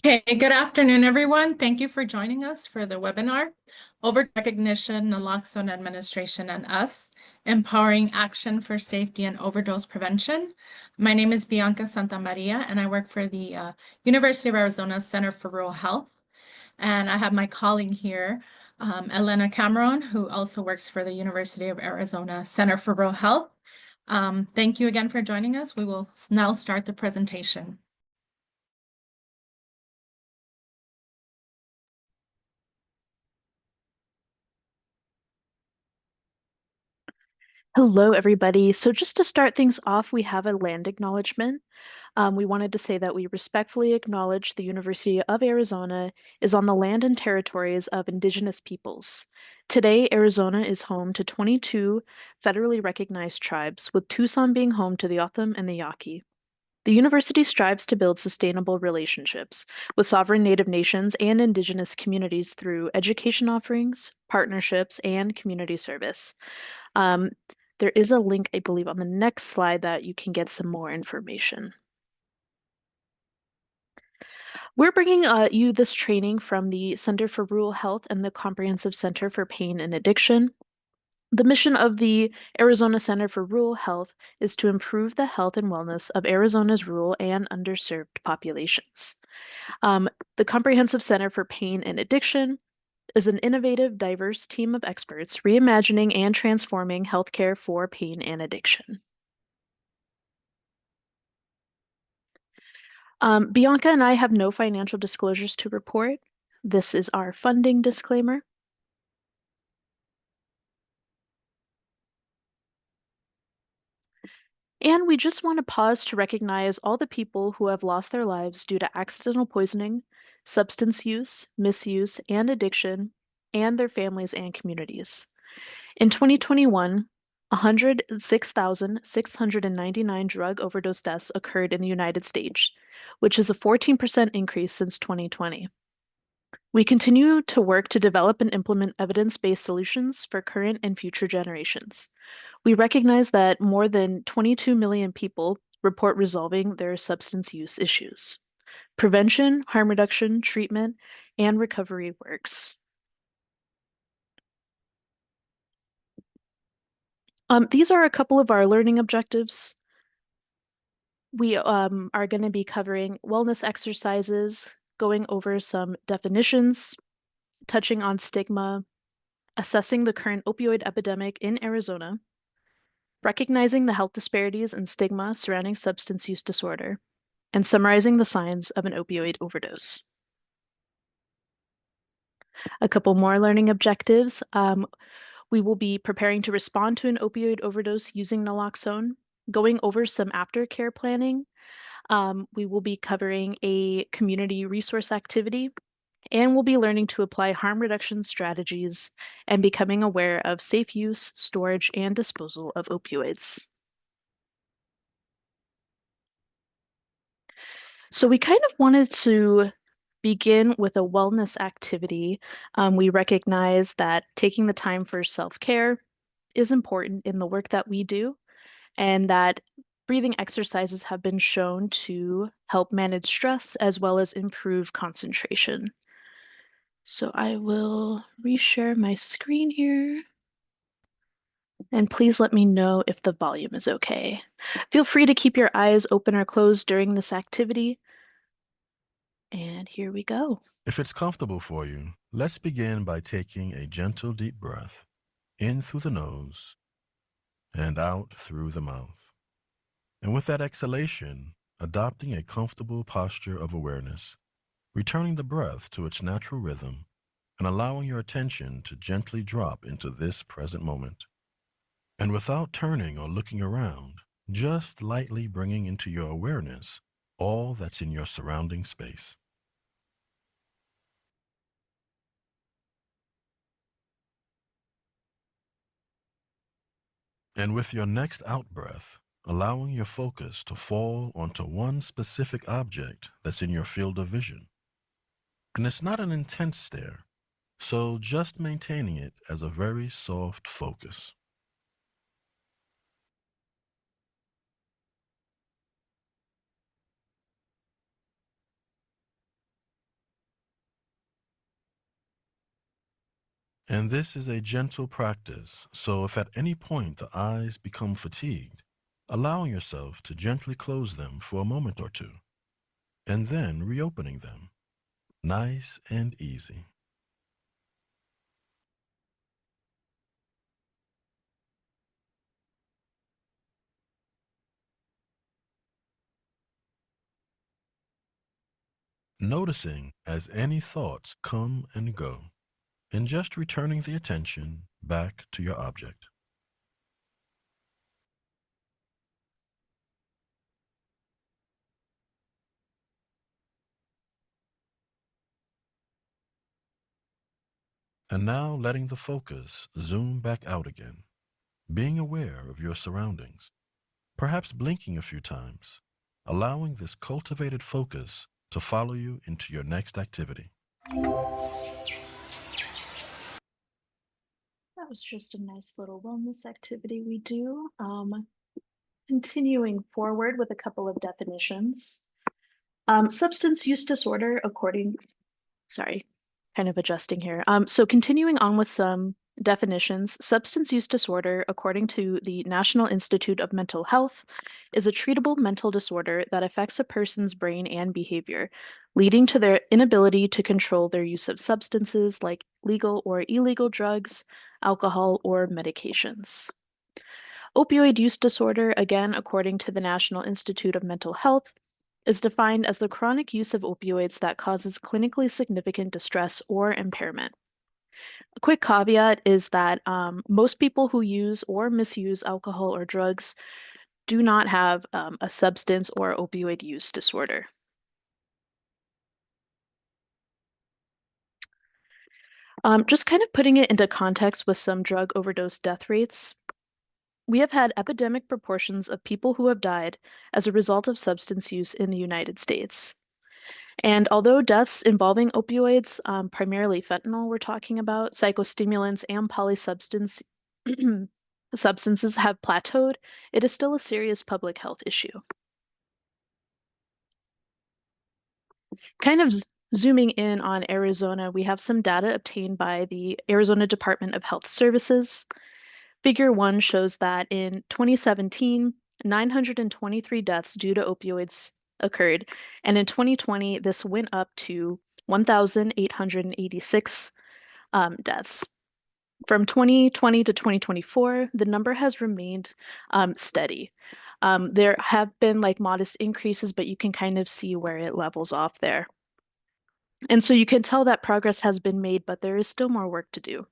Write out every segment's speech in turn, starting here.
Okay, good afternoon, everyone. Thank you for joining us for the webinar, Overdose Recognition, Naloxone Administration, and Us, Empowering Action for Safety and Overdose Prevention. My name is Bianca SantaMaria, and I work for the University of Arizona Center for Rural Health. And I have my colleague here, Elena Cameron, who also works for the University of Arizona Center for Rural Health. Thank you again for joining us. We will now start the presentation. Hello, everybody. So just to start things off, we have a land acknowledgement. We wanted to say that we respectfully acknowledge the University of Arizona is on the land and territories of Indigenous peoples. Today, Arizona is home to 22 federally recognized tribes, with Tucson being home to the O'odham and the Yaqui. The university strives to build sustainable relationships with sovereign Native nations and Indigenous communities through education offerings, partnerships, and community service. Um, there is a link, I believe, on the next slide that you can get some more information. We're bringing you this training from the Center for Rural Health and the Comprehensive Center for Pain and Addiction. The mission of the Arizona Center for Rural Health is to improve the health and wellness of Arizona's rural and underserved populations. The Comprehensive Center for Pain and Addiction is an innovative, diverse team of experts reimagining and transforming healthcare for pain and addiction. Bianca and I have no financial disclosures to report. This is our funding disclaimer. And we just want to pause to recognize all the people who have lost their lives due to accidental poisoning, substance use, misuse, and addiction, and their families and communities. In 2021, 106,699 drug overdose deaths occurred in the United States, which is a 14% increase since 2020. We continue to work to develop and implement evidence-based solutions for current and future generations. We recognize that more than 22 million people report resolving their substance use issues. Prevention, harm reduction, treatment, and recovery works. These are a couple of our learning objectives. We are going to be covering wellness exercises, going over some definitions, touching on stigma, assessing the current opioid epidemic in Arizona, recognizing the health disparities and stigma surrounding substance use disorder, and summarizing the signs of an opioid overdose. A couple more learning objectives. We will be preparing to respond to an opioid overdose using naloxone, going over some aftercare planning. We will be covering a community resource activity, and we'll be learning to apply harm reduction strategies and becoming aware of safe use, storage, and disposal of opioids. So we kind of wanted to begin with a wellness activity. We recognize that taking the time for self-care is important in the work that we do, and that breathing exercises have been shown to help manage stress as well as improve concentration. So I will reshare my screen here. And please let me know if the volume is okay. Feel free to keep your eyes open or closed during this activity. And here we go. If it's comfortable for you, let's begin by taking a gentle deep breath in through the nose and out through the mouth. And with that exhalation, adopting a comfortable posture of awareness, returning the breath to its natural rhythm and allowing your attention to gently drop into this present moment. And without turning or looking around, just lightly bringing into your awareness all that's in your surrounding space. And with your next out-breath, allowing your focus to fall onto one specific object that's in your field of vision. And it's not an intense stare, so just maintaining it as a very soft focus. And this is a gentle practice, so if at any point the eyes become fatigued, allowing yourself to gently close them for a moment or two, and then reopening them, nice and easy. Noticing as any thoughts come and go, and just returning the attention back to your object. And now letting the focus zoom back out again, being aware of your surroundings, perhaps blinking a few times, allowing this cultivated focus to follow you into your next activity. That was just a nice little wellness activity we do. Continuing forward with a couple of definitions. Substance use disorder sorry, kind of adjusting here. So continuing on with some definitions, substance use disorder, according to the National Institute of Mental Health, is a treatable mental disorder that affects a person's brain and behavior, leading to their inability to control their use of substances like legal or illegal drugs, alcohol, or medications. Opioid use disorder, again, according to the National Institute of Mental Health, is defined as the chronic use of opioids that causes clinically significant distress or impairment. A quick caveat is that most people who use or misuse alcohol or drugs do not have a substance or opioid use disorder. Just kind of putting it into context with some drug overdose death rates. We have had epidemic proportions of people who have died as a result of substance use in the United States. And although deaths involving opioids, primarily fentanyl we're talking about, psychostimulants, and polysubstance substances have plateaued, it is still a serious public health issue. Kind of zooming in on Arizona, we have some data obtained by the Arizona Department of Health Services. Figure 1 shows that in 2017, 923 deaths due to opioids occurred, and in 2020, this went up to 1,886 deaths. From 2020 to 2024, the number has remained steady. There have been like modest increases, but you can kind of see where it levels off there. And so you can tell that progress has been made, but there is still more work to do.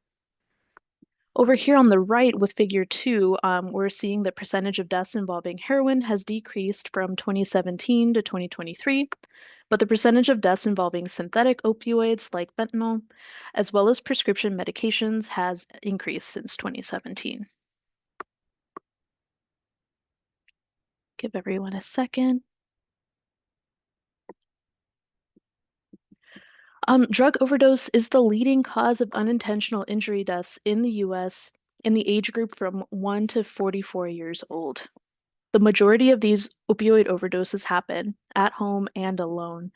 Over here on the right with figure 2, we're seeing the percentage of deaths involving heroin has decreased from 2017 to 2023, but the percentage of deaths involving synthetic opioids like fentanyl, as well as prescription medications, has increased since 2017. Give everyone a second. Drug overdose is the leading cause of unintentional injury deaths in the US in the age group from 1 to 44 years old. The majority of these opioid overdoses happen at home and alone,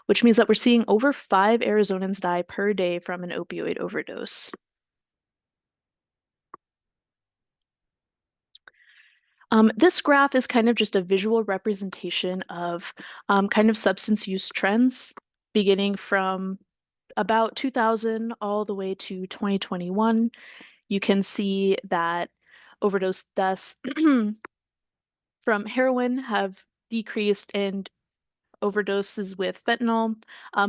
which means that we're seeing over 5 Arizonans die per day from an opioid overdose. This graph is kind of just a visual representation of kind of substance use trends beginning from about 2000 all the way to 2021. You can see that overdose deaths from heroin have decreased and overdoses with fentanyl,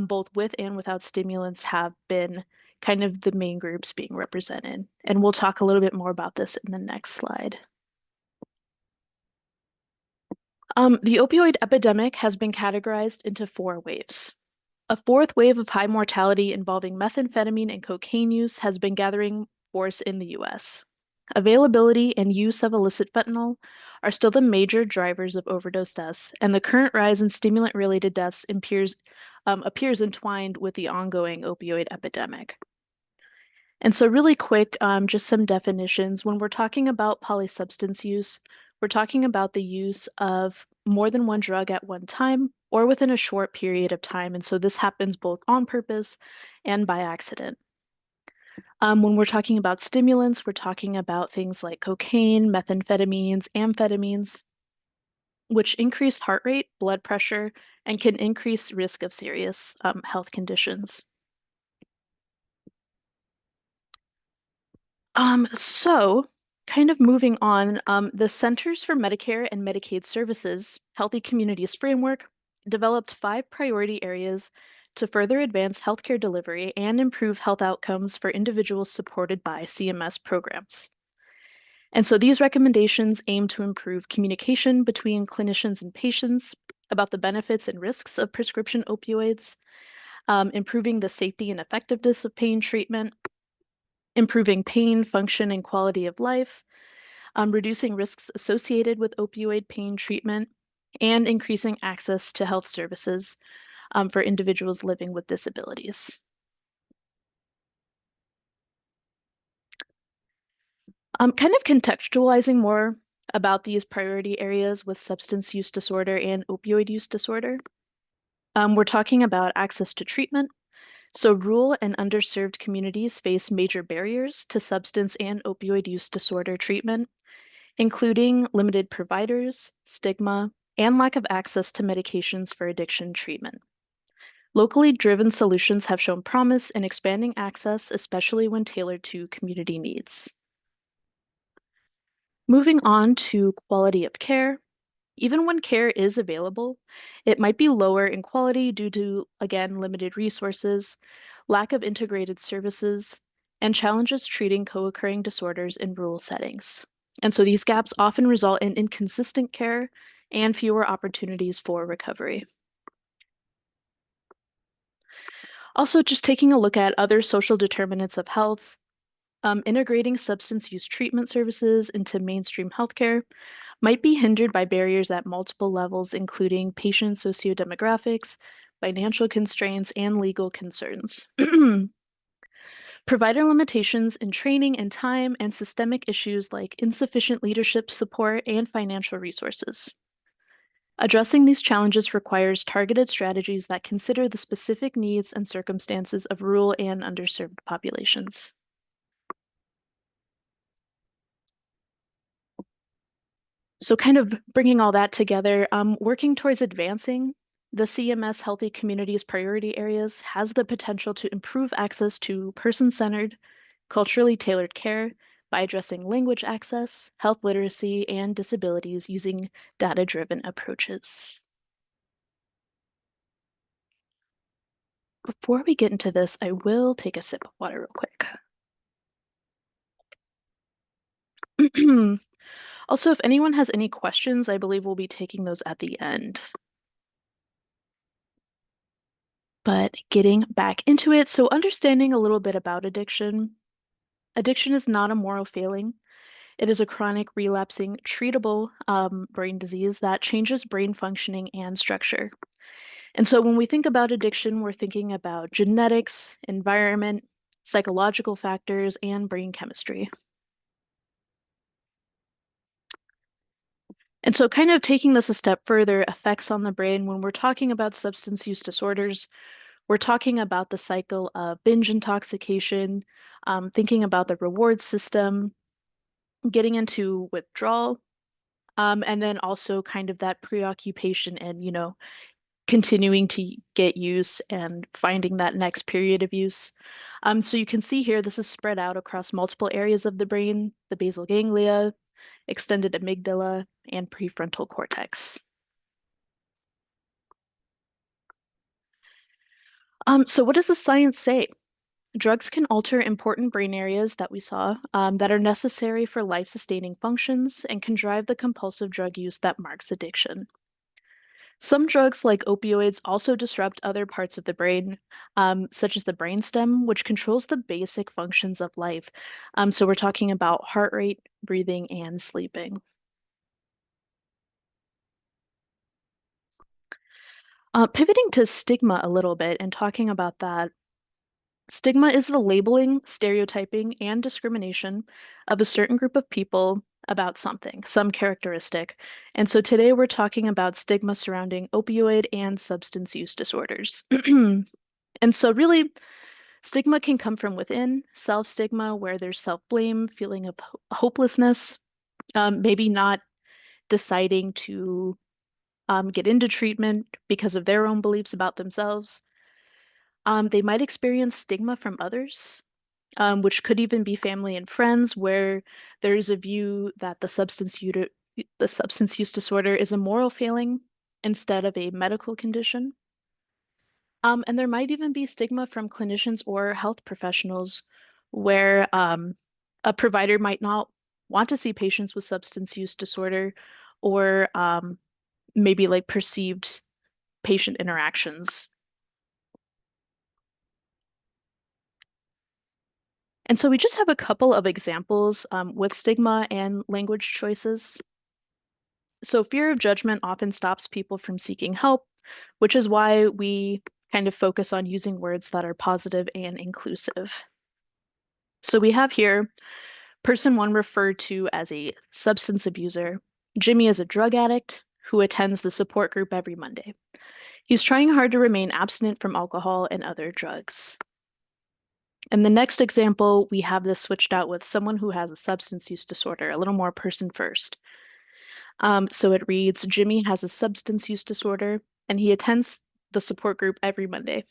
both with and without stimulants, have been kind of the main groups being represented. And we'll talk a little bit more about this in the next slide. The opioid epidemic has been categorized into 4 waves. A 4th wave of high mortality involving methamphetamine and cocaine use has been gathering force in the US. Availability and use of illicit fentanyl are still the major drivers of overdose deaths, and the current rise in stimulant-related deaths appears entwined with the ongoing opioid epidemic. And so really quick, just some definitions. When we're talking about polysubstance use, we're talking about the use of more than one drug at one time or within a short period of time. And so this happens both on purpose and by accident. When we're talking about stimulants, we're talking about things like cocaine, methamphetamines, amphetamines, which increase heart rate, blood pressure, and can increase risk of serious health conditions. So kind of moving on, the Centers for Medicare and Medicaid Services Healthy Communities Framework developed 5 priority areas to further advance healthcare delivery and improve health outcomes for individuals supported by CMS programs. And so these recommendations aim to improve communication between clinicians and patients about the benefits and risks of prescription opioids, improving the safety and effectiveness of pain treatment, improving pain, function, and quality of life, reducing risks associated with opioid pain treatment, and increasing access to health services for individuals living with disabilities. Kind of contextualizing more about these priority areas with substance use disorder and opioid use disorder. We're talking about access to treatment. So rural and underserved communities face major barriers to substance and opioid use disorder treatment, including limited providers, stigma, and lack of access to medications for addiction treatment. Locally driven solutions have shown promise in expanding access, especially when tailored to community needs. Moving on to quality of care. Even when care is available, it might be lower in quality due to, again, limited resources, lack of integrated services, and challenges treating co-occurring disorders in rural settings. And so these gaps often result in inconsistent care and fewer opportunities for recovery. Also, just taking a look at other social determinants of health, integrating substance use treatment services into mainstream healthcare might be hindered by barriers at multiple levels, including patient sociodemographics, financial constraints, and legal concerns. Provider limitations in training and time, and systemic issues like insufficient leadership support and financial resources. Addressing these challenges requires targeted strategies that consider the specific needs and circumstances of rural and underserved populations. So kind of bringing all that together, working towards advancing the CMS Healthy Communities priority areas has the potential to improve access to person-centered, culturally tailored care by addressing language access, health literacy, and disabilities using data-driven approaches. Before we get into this, I will take a sip of water real quick. Also, if anyone has any questions, I believe we'll be taking those at the end. But getting back into it, so understanding a little bit about addiction. Addiction is not a moral failing. It is a chronic, relapsing, treatable brain disease that changes brain functioning and structure. And so when we think about addiction, we're thinking about genetics, environment, psychological factors, and brain chemistry. And so kind of taking this a step further, effects on the brain, when we're talking about substance use disorders, we're talking about the cycle of binge intoxication, thinking about the reward system, getting into withdrawal, and then also kind of that preoccupation and, continuing to get use and finding that next period of use. So you can see here, this is spread out across multiple areas of the brain, the basal ganglia, extended amygdala, and prefrontal cortex. So what does the science say? Drugs can alter important brain areas that we saw that are necessary for life-sustaining functions and can drive the compulsive drug use that marks addiction. Some drugs, like opioids, also disrupt other parts of the brain, such as the brainstem, which controls the basic functions of life. So we're talking about heart rate, breathing, and sleeping. Pivoting to stigma a little bit and talking about that. Stigma is the labeling, stereotyping, and discrimination of a certain group of people about something, some characteristic. And so today we're talking about stigma surrounding opioid and substance use disorders. And so really, Stigma can come from within, self-stigma, where there's self-blame, feeling of hopelessness, maybe not deciding to get into treatment because of their own beliefs about themselves. They might experience stigma from others, which could even be family and friends, where there's a view that the substance use disorder is a moral failing instead of a medical condition. And there might even be stigma from clinicians or health professionals where a provider might not want to see patients with substance use disorder or maybe like perceived patient interactions. And so we just have a couple of examples with stigma and language choices. So fear of judgment often stops people from seeking help, which is why we kind of focus on using words that are positive and inclusive. So we have here person one referred to as a substance abuser. Jimmy is a drug addict who attends the support group every Monday. He's trying hard to remain abstinent from alcohol and other drugs. In the next example, we have this switched out with someone who has a substance use disorder, a little more person first. So it reads, Jimmy has a substance use disorder and he attends the support group every Monday.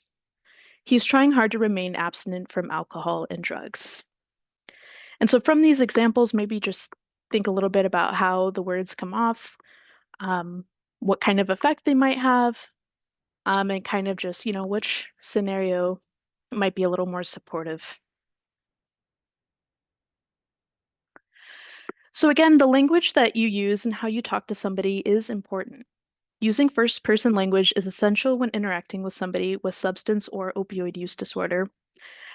He's trying hard to remain abstinent from alcohol and drugs. And so from these examples, maybe just think a little bit about how the words come off, what kind of effect they might have, and kind of just, which scenario might be a little more supportive. So again, the language that you use and how you talk to somebody is important. Using first-person language is essential when interacting with somebody with substance or opioid use disorder,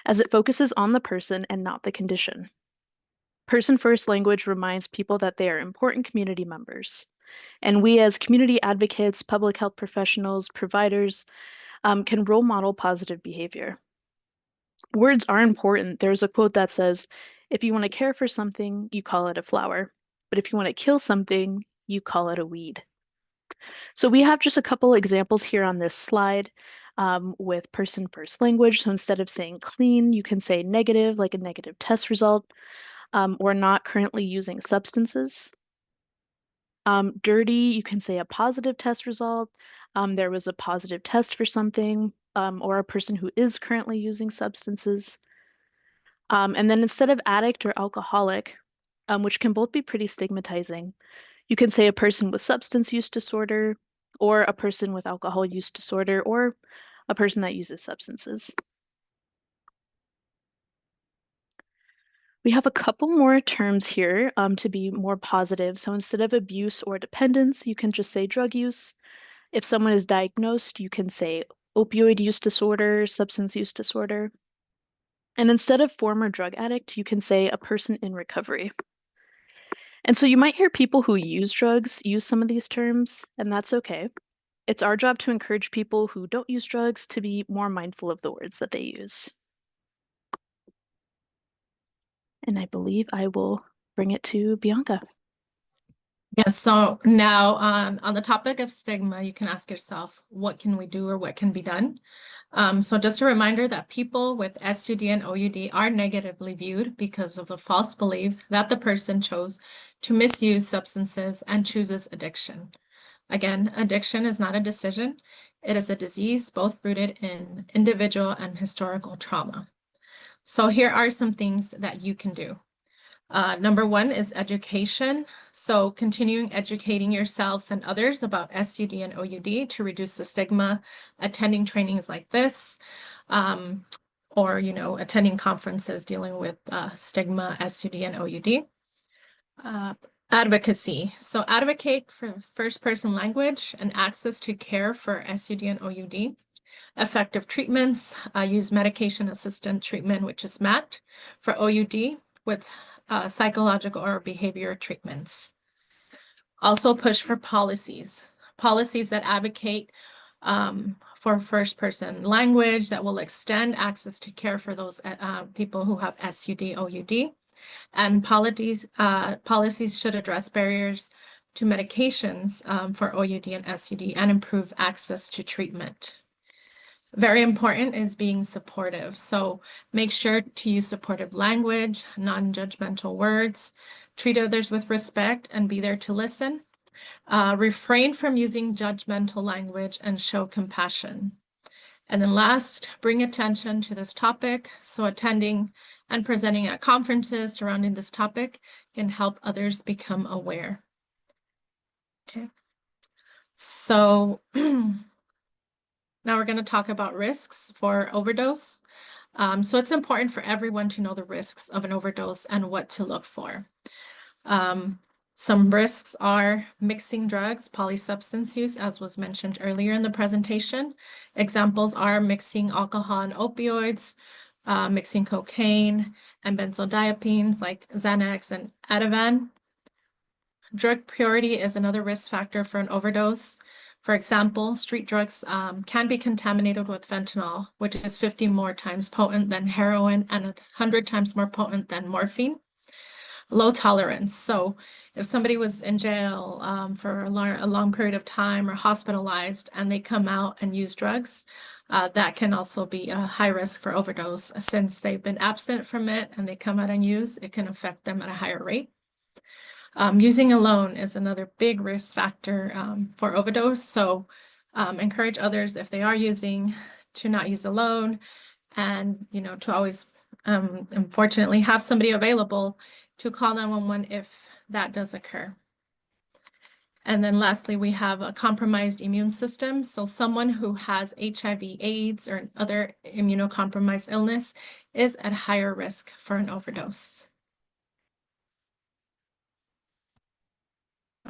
as it focuses on the person and not the condition. Person-first language reminds people that they are important community members. And we as community advocates, public health professionals, providers, can role model positive behavior. Words are important. There's a quote that says, if you want to care for something, you call it a flower. But if you want to kill something, you call it a weed. So we have just a couple examples here on this slide with person-first language. So instead of saying clean, you can say negative, like a negative test result, or not currently using substances. Dirty, you can say a positive test result. There was a positive test for something, or a person who is currently using substances. And then instead of addict or alcoholic, which can both be pretty stigmatizing, you can say a person with substance use disorder, or a person with alcohol use disorder, or a person that uses substances. We have a couple more terms here to be more positive. So instead of abuse or dependence, you can just say drug use. If someone is diagnosed, you can say opioid use disorder, substance use disorder. And instead of former drug addict, you can say a person in recovery. And so you might hear people who use drugs use some of these terms, and that's okay. It's our job to encourage people who don't use drugs to be more mindful of the words that they use. And I believe I will bring it to Bianca. Yes, so now on the topic of stigma, you can ask yourself, what can we do or what can be done? So just a reminder that people with SUD and OUD are negatively viewed because of the false belief that the person chose to misuse substances and chooses addiction. Again, addiction is not a decision. It is a disease both rooted in individual and historical trauma. So here are some things that you can do. Number one is education. So continuing educating yourselves and others about SUD and OUD to reduce the stigma, attending trainings like this, or, attending conferences dealing with stigma, SUD, and OUD. Advocacy. So advocate for first-person language and access to care for SUD and OUD. Effective treatments, use medication-assisted treatment, which is MAT, for OUD with psychological or behavior treatments. Also push for policies that advocate for first-person language that will extend access to care for those people who have SUD, OUD. And policies should address barriers to medications for OUD and SUD and improve access to treatment. Very important is being supportive. So make sure to use supportive language, non-judgmental words, treat others with respect, and be there to listen. Refrain from using judgmental language and show compassion. And then last, bring attention to this topic. So attending and presenting at conferences surrounding this topic can help others become aware. Okay. So now we're going to talk about risks for overdose. So it's important for everyone to know the risks of an overdose and what to look for. Some risks are mixing drugs, polysubstance use, as was mentioned earlier in the presentation. Examples are mixing alcohol and opioids, mixing cocaine and benzodiazepines like Xanax and Ativan. Drug purity is another risk factor for an overdose. For example, street drugs can be contaminated with fentanyl, which is 50 more times potent than heroin and 100 times more potent than morphine. Low tolerance. So if somebody was in jail for a long period of time or hospitalized and they come out and use drugs, that can also be a high risk for overdose. Since they've been absent from it and they come out and use, it can affect them at a higher rate. Using alone is another big risk factor for overdose. So encourage others, if they are using, to not use alone, and to always, unfortunately, have somebody available to call 911 if that does occur. And then lastly, we have a compromised immune system. So someone who has HIV/AIDS or other immunocompromised illness is at higher risk for an overdose.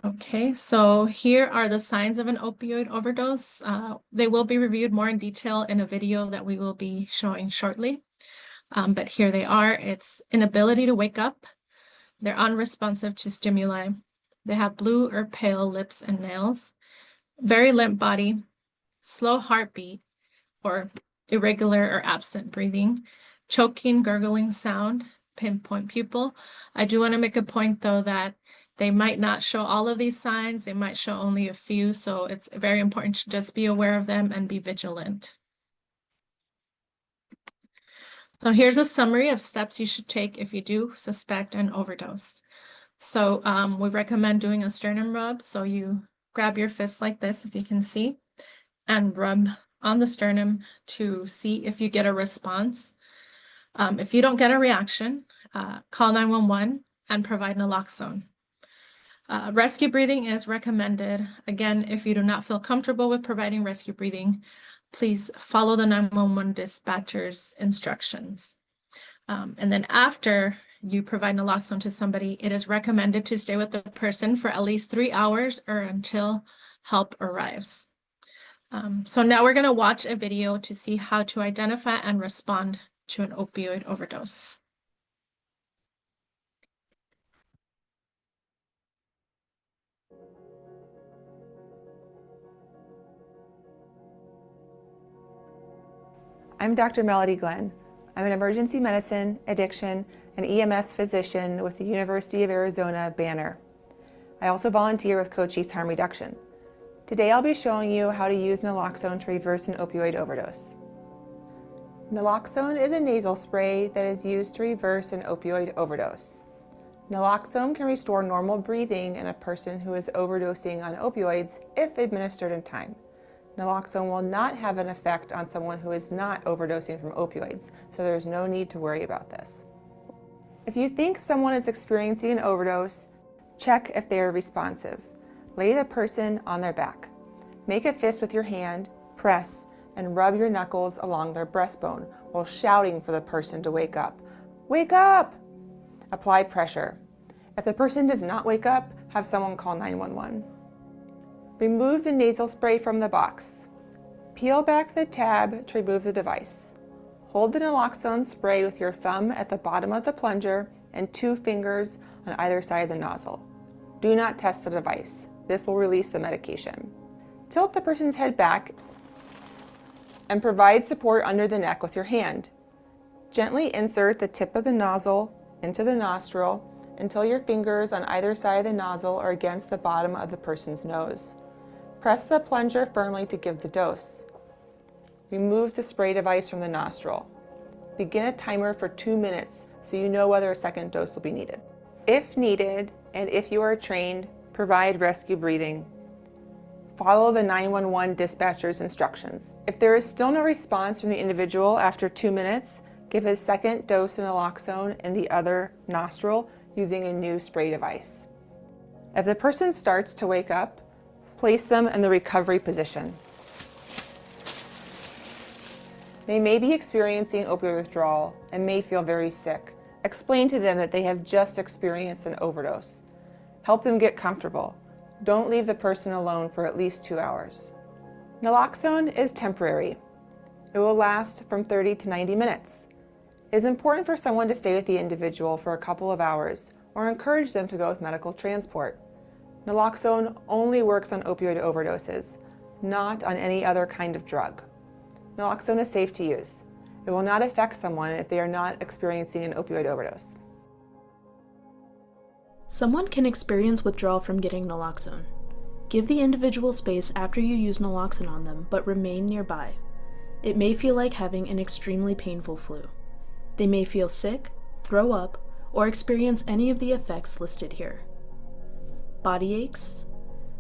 Okay, so here are the signs of an opioid overdose. They will be reviewed more in detail in a video that we will be showing shortly. But here they are. It's inability to wake up. They're unresponsive to stimuli. They have blue or pale lips and nails, very limp body, slow heartbeat, or irregular or absent breathing, choking, gurgling sound, pinpoint pupil. I do want to make a point, though, that they might not show all of these signs. They might show only a few, so it's very important to just be aware of them and be vigilant. So here's a summary of steps you should take if you do suspect an overdose. So we recommend doing a sternum rub. So you grab your fist like this, if you can see, and rub on the sternum to see if you get a response. If you don't get a reaction, call 911 and provide naloxone. Rescue breathing is recommended. Again, if you do not feel comfortable with providing rescue breathing, please follow the 911 dispatcher's instructions. And then after you provide naloxone to somebody, it is recommended to stay with the person for at least 3 hours or until help arrives. So now we're going to watch a video to see how to identify and respond to an opioid overdose. I'm Dr. Melody Glenn. I'm an emergency medicine, addiction, and EMS physician with the University of Arizona Banner. I also volunteer with Cochise Harm Reduction. Today I'll be showing you how to use naloxone to reverse an opioid overdose. Naloxone is a nasal spray that is used to reverse an opioid overdose. Naloxone can restore normal breathing in a person who is overdosing on opioids if administered in time. Naloxone will not have an effect on someone who is not overdosing from opioids, so there's no need to worry about this. If you think someone is experiencing an overdose, check if they are responsive. Lay the person on their back. Make a fist with your hand, press, and rub your knuckles along their breastbone while shouting for the person to wake up. Wake up! Apply pressure. If the person does not wake up, have someone call 911. Remove the nasal spray from the box. Peel back the tab to remove the device. Hold the naloxone spray with your thumb at the bottom of the plunger and 2 fingers on either side of the nozzle. Do not test the device. This will release the medication. Tilt the person's head back and provide support under the neck with your hand. Gently insert the tip of the nozzle into the nostril until your fingers on either side of the nozzle are against the bottom of the person's nose. Press the plunger firmly to give the dose. Remove the spray device from the nostril. Begin a timer for 2 minutes so you know whether a second dose will be needed. If needed, and if you are trained, provide rescue breathing. Follow the 911 dispatcher's instructions. If there is still no response from the individual after 2 minutes, give a second dose of naloxone in the other nostril using a new spray device. If the person starts to wake up, place them in the recovery position. They may be experiencing opioid withdrawal and may feel very sick. Explain to them that they have just experienced an overdose. Help them get comfortable. Don't leave the person alone for at least 2 hours. Naloxone is temporary. It will last from 30 to 90 minutes. It is important for someone to stay with the individual for a couple of hours or encourage them to go with medical transport. Naloxone only works on opioid overdoses, not on any other kind of drug. Naloxone is safe to use. It will not affect someone if they are not experiencing an opioid overdose. Someone can experience withdrawal from getting naloxone. Give the individual space after you use naloxone on them, but remain nearby. It may feel like having an extremely painful flu. They may feel sick, throw up, or experience any of the effects listed here. Body aches,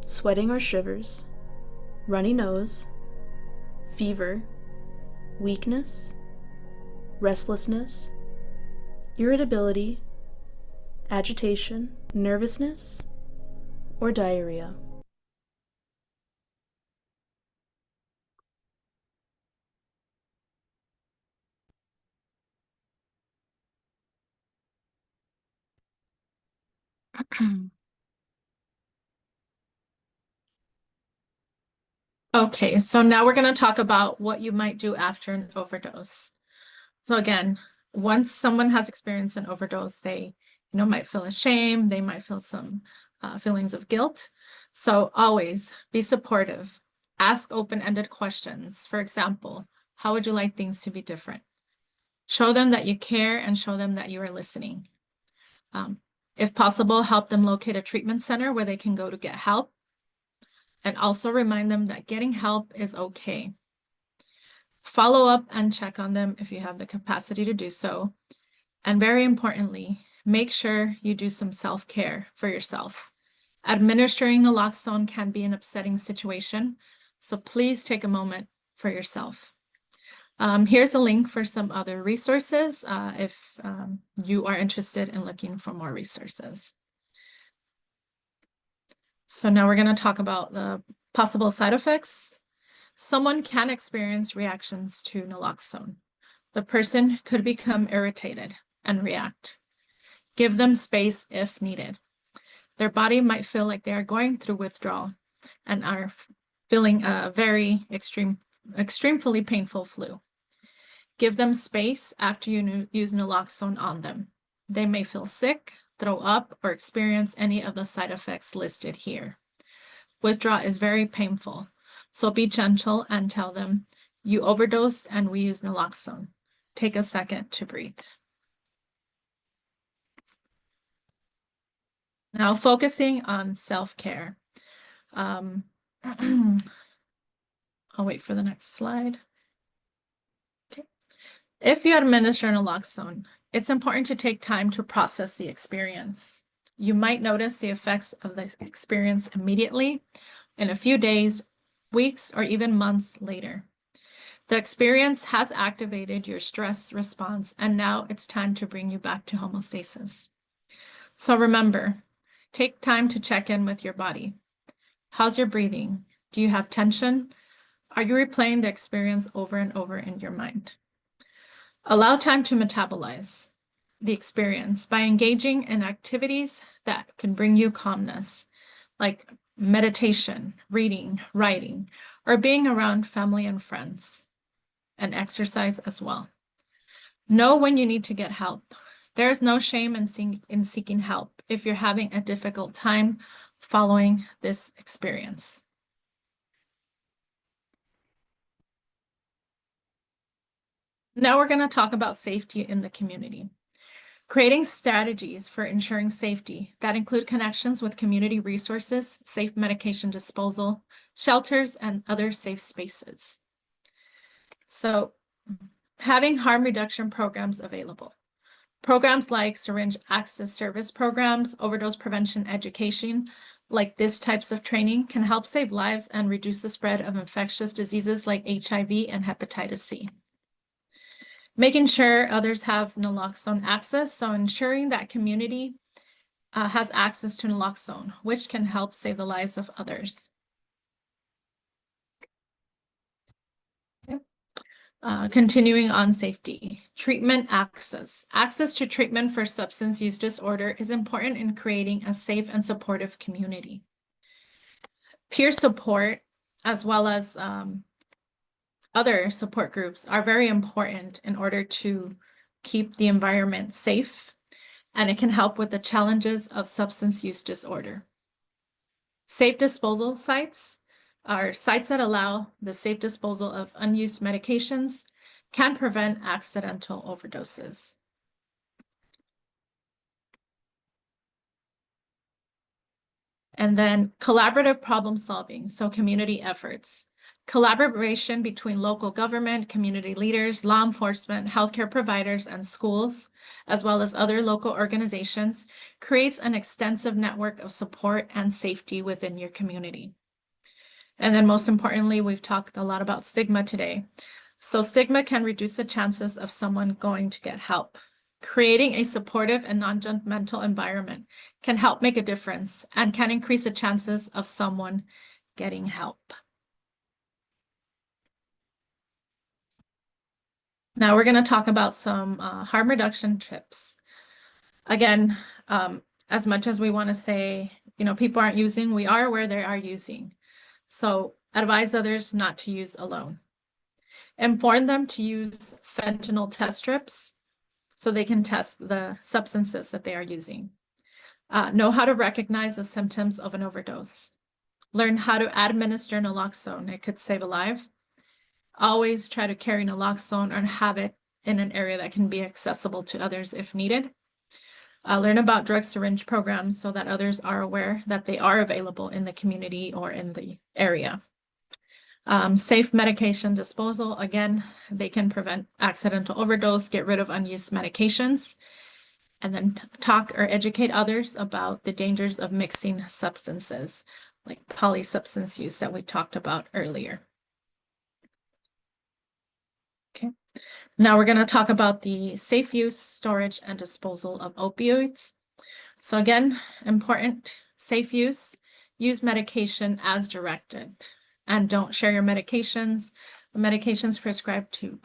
sweating or shivers, runny nose, fever, weakness, restlessness, irritability, agitation, nervousness, or diarrhea. Okay, so now we're going to talk about what you might do after an overdose. So again, once someone has experienced an overdose, they might feel ashamed, they might feel some feelings of guilt. So always be supportive. Ask open-ended questions. For example, how would you like things to be different? Show them that you care and show them that you are listening. If possible, help them locate a treatment center where they can go to get help. And also remind them that getting help is okay. Follow up and check on them if you have the capacity to do so. And very importantly, make sure you do some self-care for yourself. Administering naloxone can be an upsetting situation, so please take a moment for yourself. Here's a link for some other resources if you are interested in looking for more resources. So now we're going to talk about the possible side effects. Someone can experience reactions to naloxone. The person could become irritated and react. Give them space if needed. Their body might feel like they are going through withdrawal and are feeling a very extremely painful flu. Give them space after you use naloxone on them. They may feel sick, throw up, or experience any of the side effects listed here. Withdrawal is very painful, so be gentle and tell them, you overdosed and we use naloxone. Take a second to breathe. Now focusing on self-care. I'll wait for the next slide. Okay. If you administer naloxone, it's important to take time to process the experience. You might notice the effects of this experience immediately, in a few days, weeks, or even months later. The experience has activated your stress response, and now it's time to bring you back to homeostasis. So remember, take time to check in with your body. How's your breathing? Do you have tension? Are you replaying the experience over and over in your mind? Allow time to metabolize the experience by engaging in activities that can bring you calmness, like meditation, reading, writing, or being around family and friends, and exercise as well. Know when you need to get help. There is no shame in seeking help if you're having a difficult time following this experience. Now we're going to talk about safety in the community. Creating strategies for ensuring safety that include connections with community resources, safe medication disposal, shelters, and other safe spaces. So having harm reduction programs available. Programs like syringe access service programs, overdose prevention education, like this types of training can help save lives and reduce the spread of infectious diseases like HIV and hepatitis C. Making sure others have naloxone access, so ensuring that community has access to naloxone, which can help save the lives of others. Okay. Continuing on safety, treatment access. Access to treatment for substance use disorder is important in creating a safe and supportive community. Peer support, as well as other support groups, are very important in order to keep the environment safe, and it can help with the challenges of substance use disorder. Safe disposal sites are sites that allow the safe disposal of unused medications, can prevent accidental overdoses. And then collaborative problem solving, so community efforts. Collaboration between local government, community leaders, law enforcement, healthcare providers, and schools, as well as other local organizations, creates an extensive network of support and safety within your community. And then most importantly, we've talked a lot about stigma today. So stigma can reduce the chances of someone going to get help. Creating a supportive and non-judgmental environment can help make a difference and can increase the chances of someone getting help. Now we're going to talk about some harm reduction tips. Again, as much as we want to say, people aren't using, we are aware they are using. So advise others not to use alone. Inform them to use fentanyl test strips so they can test the substances that they are using. Know how to recognize the symptoms of an overdose. Learn how to administer naloxone. It could save a life. Always try to carry naloxone or have it in an area that can be accessible to others if needed. Learn about drug syringe programs so that others are aware that they are available in the community or in the area. Safe medication disposal. Again, they can prevent accidental overdose, get rid of unused medications, and then talk or educate others about the dangers of mixing substances like polysubstance use that we talked about earlier. Okay, now we're going to talk about the safe use, storage, and disposal of opioids. So again, important, safe use medication as directed, and don't share your medications. The medications prescribed to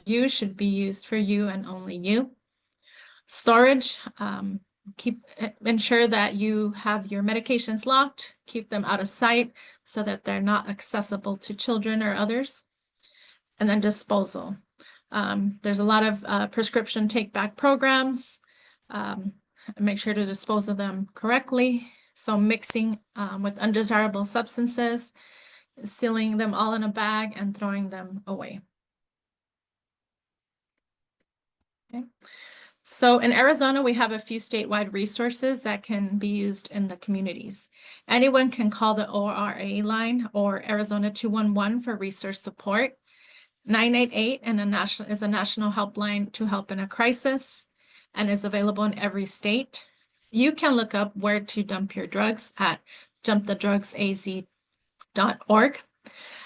you should be used for you and only you. Storage, ensure that you have your medications locked, keep them out of sight so that they're not accessible to children or others. And then disposal. There's a lot of prescription take-back programs. Make sure to dispose of them correctly. So mixing with undesirable substances, sealing them all in a bag and throwing them away. Okay. So in Arizona, we have a few statewide resources that can be used in the communities. Anyone can call the ORA line or Arizona 211 for resource support. 988 is a national helpline to help in a crisis and is available in every state. You can look up where to dump your drugs at jumpthedrugsaz.org.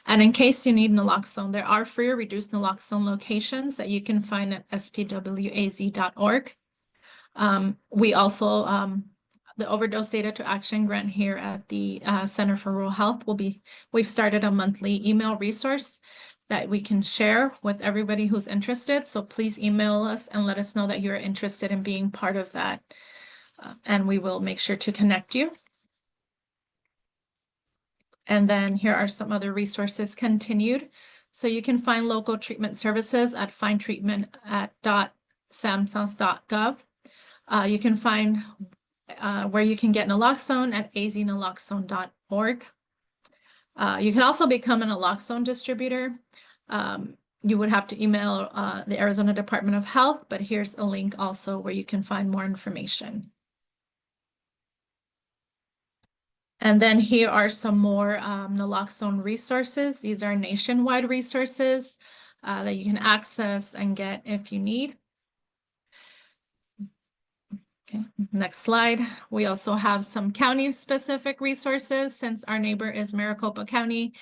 And in case you need naloxone, there are free or reduced naloxone locations that you can find at spwaz.org. We also, the Overdose Data to Action grant here at the Center for Rural Health we've started a monthly email resource that we can share with everybody who's interested. So please email us and let us know that you're interested in being part of that. And we will make sure to connect you. And then here are some other resources continued. So you can find local treatment services at findtreatment@samsas.gov. You can find where you can get naloxone at aznaloxone.org. You can also become a naloxone distributor. You would have to email the Arizona Department of Health, but here's a link also where you can find more information. And then here are some more naloxone resources. These are nationwide resources. that you can access and get if you need. Okay, next slide. We also have some county-specific resources. Since our neighbor is Maricopa County,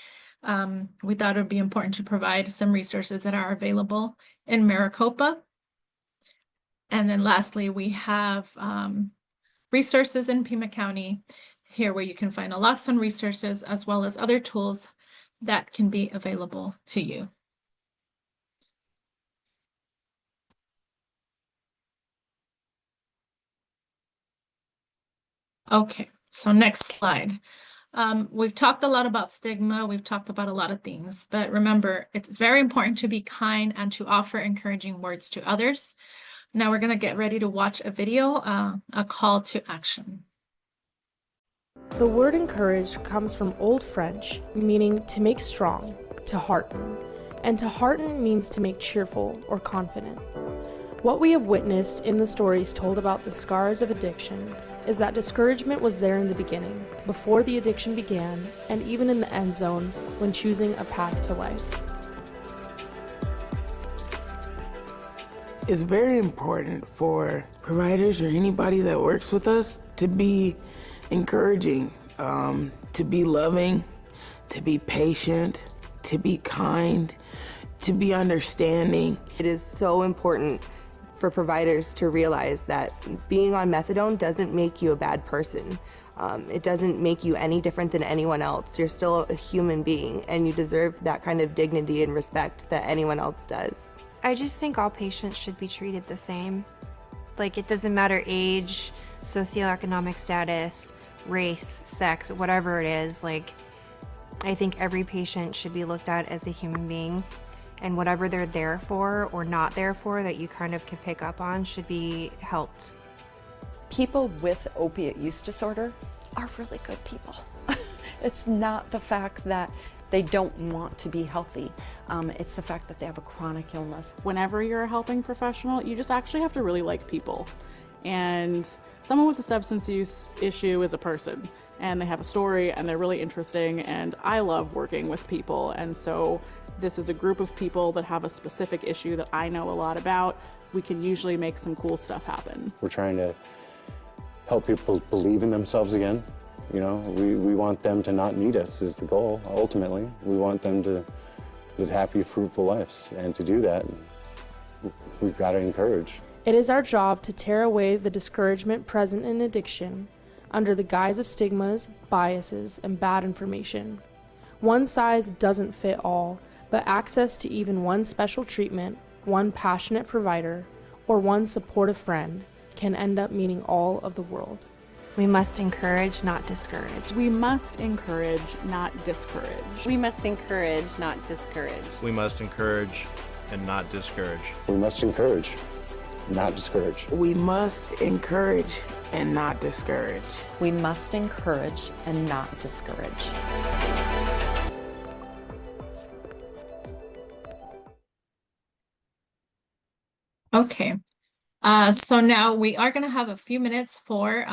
we thought it would be important to provide some resources that are available in Maricopa. And then lastly, we have resources in Pima County here where you can find naloxone resources as well as other tools that can be available to you. Okay, so next slide. We've talked a lot about stigma. We've talked about a lot of things, but remember, it's very important to be kind and to offer encouraging words to others. Now we're going to get ready to watch a video, a call to action. The word encourage comes from Old French, meaning to make strong, to hearten, and to hearten means to make cheerful or confident. What we have witnessed in the stories told about the scars of addiction is that discouragement was there in the beginning, before the addiction began, and even in the end zone when choosing a path to life. It's very important for providers or anybody that works with us to be encouraging, to be loving, to be patient, to be kind, to be understanding. It is so important for providers to realize that being on methadone doesn't make you a bad person. It doesn't make you any different than anyone else. You're still a human being, and you deserve that kind of dignity and respect that anyone else does. I just think all patients should be treated the same. Like, it doesn't matter age, socioeconomic status, race, sex, whatever it is. Like, I think every patient should be looked at as a human being, and whatever they're there for or not there for that you kind of can pick up on should be helped. People with opiate use disorder are really good people. It's not the fact that they don't want to be healthy. It's the fact that they have a chronic illness. Whenever you're a helping professional, you just actually have to really like people. And someone with a substance use issue is a person, and they have a story, and they're really interesting, and I love working with people. And so this is a group of people that have a specific issue that I know a lot about. We can usually make some cool stuff happen. We're trying to help people believe in themselves again. You know, we want them to not need us is the goal, ultimately. We want them to live happy, fruitful lives. And to do that, we've got to encourage. It is our job to tear away the discouragement present in addiction under the guise of stigmas, biases, and bad information. One size doesn't fit all, but access to even one special treatment, one passionate provider, or one supportive friend can end up meaning all of the world. We must encourage, not discourage. We must encourage, not discourage. We must encourage, not discourage. We must encourage and not discourage. We must encourage, not discourage. We must encourage and not discourage. We must encourage and not discourage. Okay, so now we are going to have a few minutes for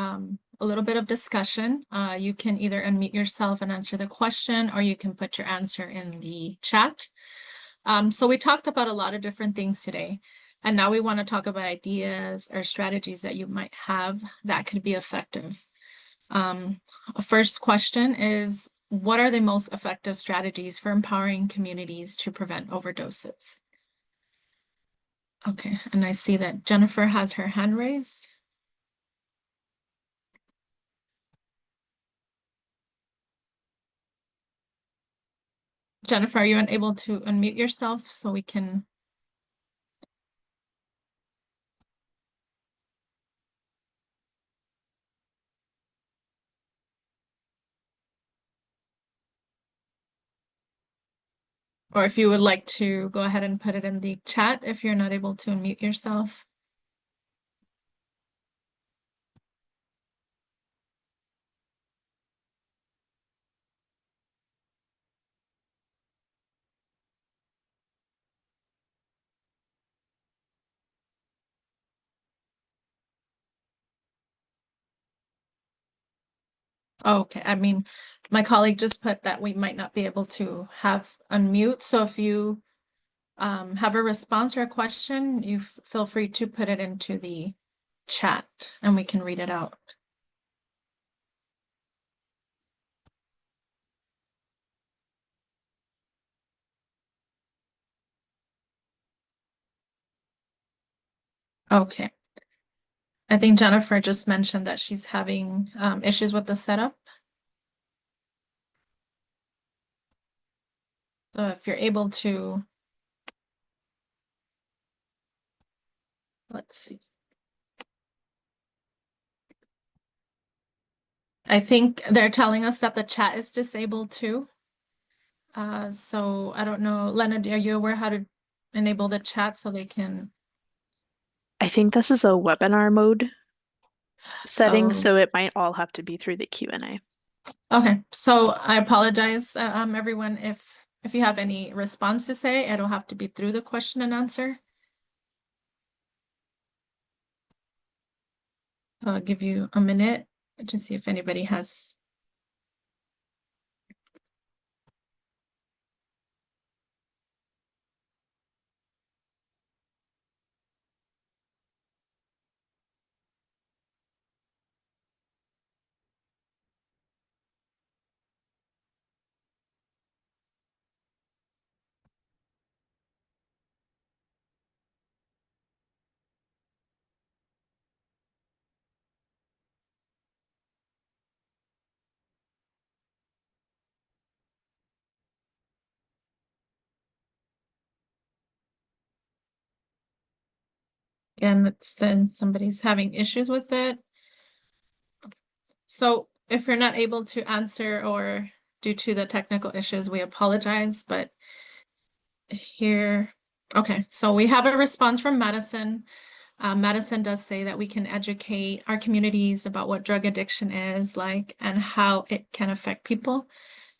a little bit of discussion. You can either unmute yourself and answer the question, or you can put your answer in the chat. So we talked about a lot of different things today, and now we want to talk about ideas or strategies that you might have that could be effective. First question is, what are the most effective strategies for empowering communities to prevent overdoses? Okay, and I see that Jennifer has her hand raised. Jennifer, are you unable to unmute yourself so we can? Or if you would like to go ahead and put it in the chat if you're not able to unmute yourself. Okay, I mean, my colleague just put that we might not be able to have unmute. So if you have a response or a question, you feel free to put it into the chat and we can read it out. Okay. I think Jennifer just mentioned that she's having issues with the setup. So if you're able to, let's see. I think they're telling us that the chat is disabled too. So I don't know, Lena, are you aware how to enable the chat so they can? I think this is a webinar mode setting, Oh. so it might all have to be through the Q&A. Okay, so I apologize, everyone, if you have any response to say, it'll have to be through the question and answer. I'll give you a minute to see if anybody has. Again, since somebody's having issues with it. So if you're not able to answer or due to the technical issues, we apologize, but here, okay, so we have a response from Madison. Madison does say that we can educate our communities about what drug addiction is like and how it can affect people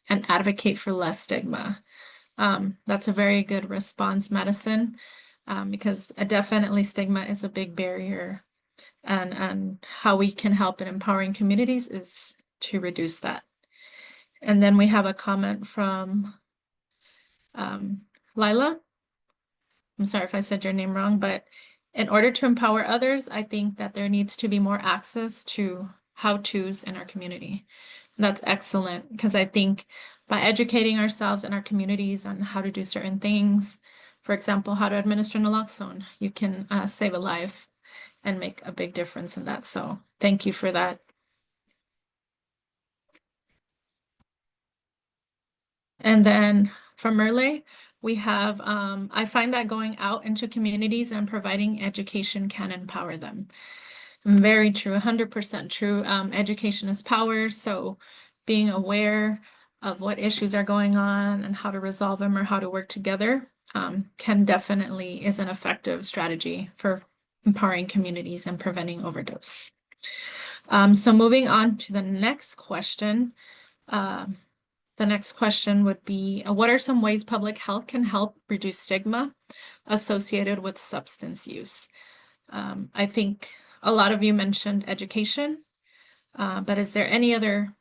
and advocate for less stigma. That's a very good response, Madison, because definitely stigma is a big barrier, and how we can help in empowering communities is to reduce that. And then we have a comment from Lila. I'm sorry if I said your name wrong, but in order to empower others, I think that there needs to be more access to how-tos in our community. And that's excellent, because I think by educating ourselves and our communities on how to do certain things, for example, how to administer naloxone, you can save a life and make a big difference in that. So thank you for that. And then from Merle, we have, I find that going out into communities and providing education can empower them. Very true, 100% true. Education is power. So being aware of what issues are going on and how to resolve them or how to work together can definitely is an effective strategy for empowering communities and preventing overdose. So moving on to the next question. The next question would be, what are some ways public health can help reduce stigma associated with substance use? I think a lot of you mentioned education, but is there any other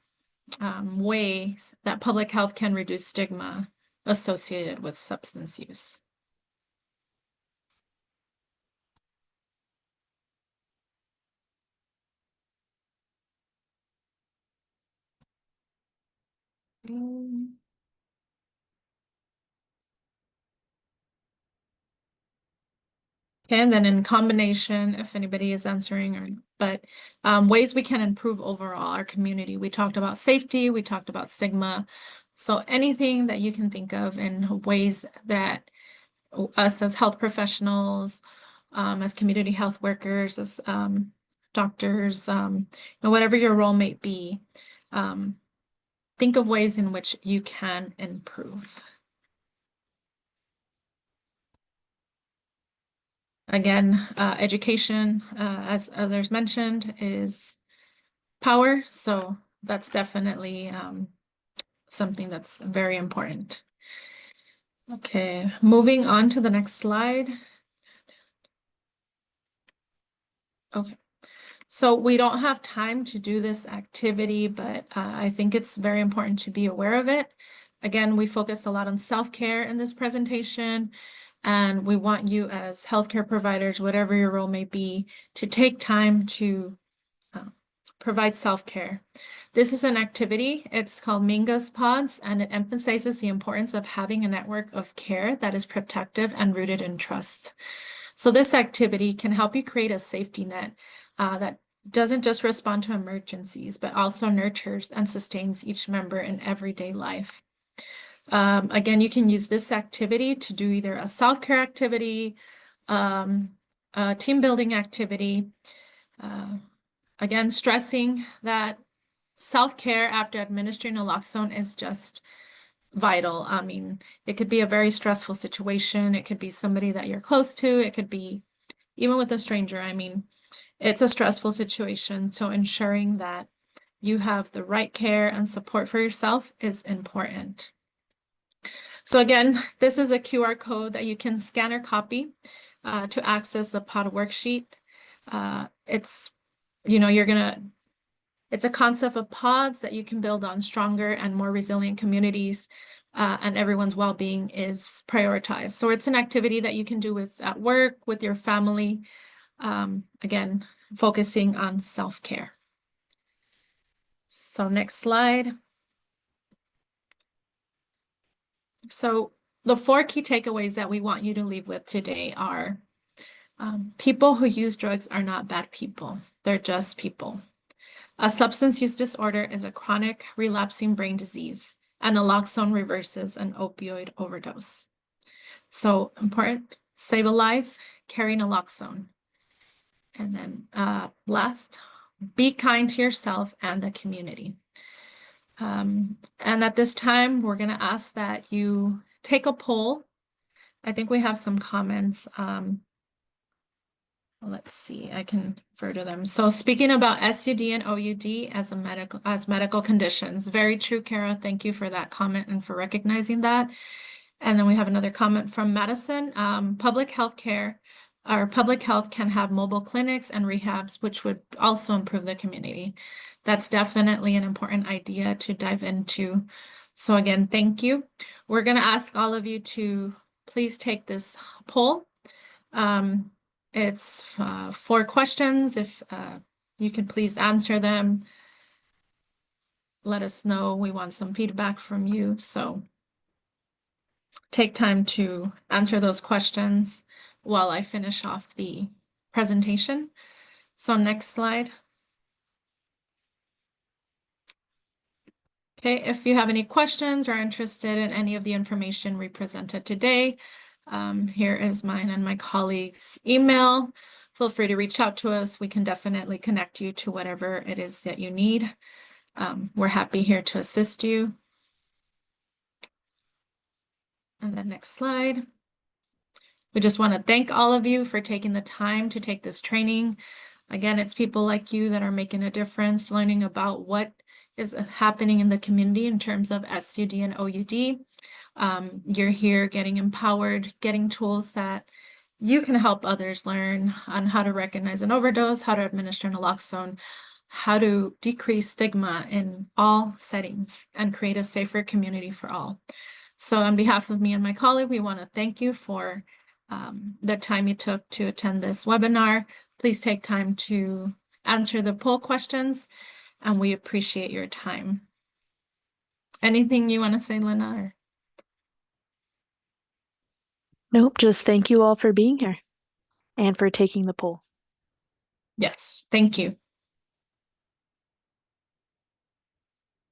ways that public health can reduce stigma associated with substance use? And then in combination, if anybody is answering, but ways we can improve overall our community. We talked about safety, we talked about stigma. So anything that you can think of in ways that us as health professionals, as community health workers, as doctors, whatever your role may be, think of ways in which you can improve. Again, education, as others mentioned, is power. So that's definitely something that's very important. Okay, moving on to the next slide. Okay, so we don't have time to do this activity, but I think it's very important to be aware of it. Again, we focus a lot on self-care in this presentation. And we want you as healthcare providers, whatever your role may be, to take time to provide self-care. This is an activity. It's called Mingus Pods, and it emphasizes the importance of having a network of care that is protective and rooted in trust. So this activity can help you create a safety net that doesn't just respond to emergencies, but also nurtures and sustains each member in everyday life. Again, you can use this activity to do either a self-care activity, a team building activity. Again, stressing that self-care after administering naloxone is just vital. I mean, it could be a very stressful situation. It could be somebody that you're close to. It could be even with a stranger. I mean, it's a stressful situation. So ensuring that you have the right care and support for yourself is important. So again, this is a QR code that you can scan or copy to access the pod worksheet. It's, you know, it's a concept of pods that you can build on stronger and more resilient communities, and everyone's well-being is prioritized. So it's an activity that you can do at work, with your family, again, focusing on self-care. So next slide. So the 4 key takeaways that we want you to leave with today are people who use drugs are not bad people. They're just people. A substance use disorder is a chronic relapsing brain disease, and naloxone reverses an opioid overdose. So important, save a life, carry naloxone. And then last, be kind to yourself and the community. And at this time, we're going to ask that you take a poll. I think we have some comments. Let's see, I can refer to them. So speaking about SUD and OUD as medical conditions, very true, Kara. Thank you for that comment and for recognizing that. And then we have another comment from Madison. Public health can have mobile clinics and rehabs, which would also improve the community. That's definitely an important idea to dive into. So again, thank you. We're going to ask all of you to please take this poll. It's 4 questions. If you could please answer them, let us know. We want some feedback from you. So take time to answer those questions while I finish off the presentation. So next slide. Okay, if you have any questions or are interested in any of the information we presented today, here is mine and my colleagues' email. Feel free to reach out to us. We can definitely connect you to whatever it is that you need. We're happy here to assist you. And then next slide. We just want to thank all of you for taking the time to take this training. Again, it's people like you that are making a difference, learning about what is happening in the community in terms of SUD and OUD. You're here getting empowered, getting tools that you can help others learn on how to recognize an overdose, how to administer naloxone, how to decrease stigma in all settings and create a safer community for all. So on behalf of me and my colleague, we want to thank you for the time you took to attend this webinar. Please take time to answer the poll questions, and we appreciate your time. Anything you want to say, Lena? Or? Nope, just thank you all for being here and for taking the poll. Yes, thank you.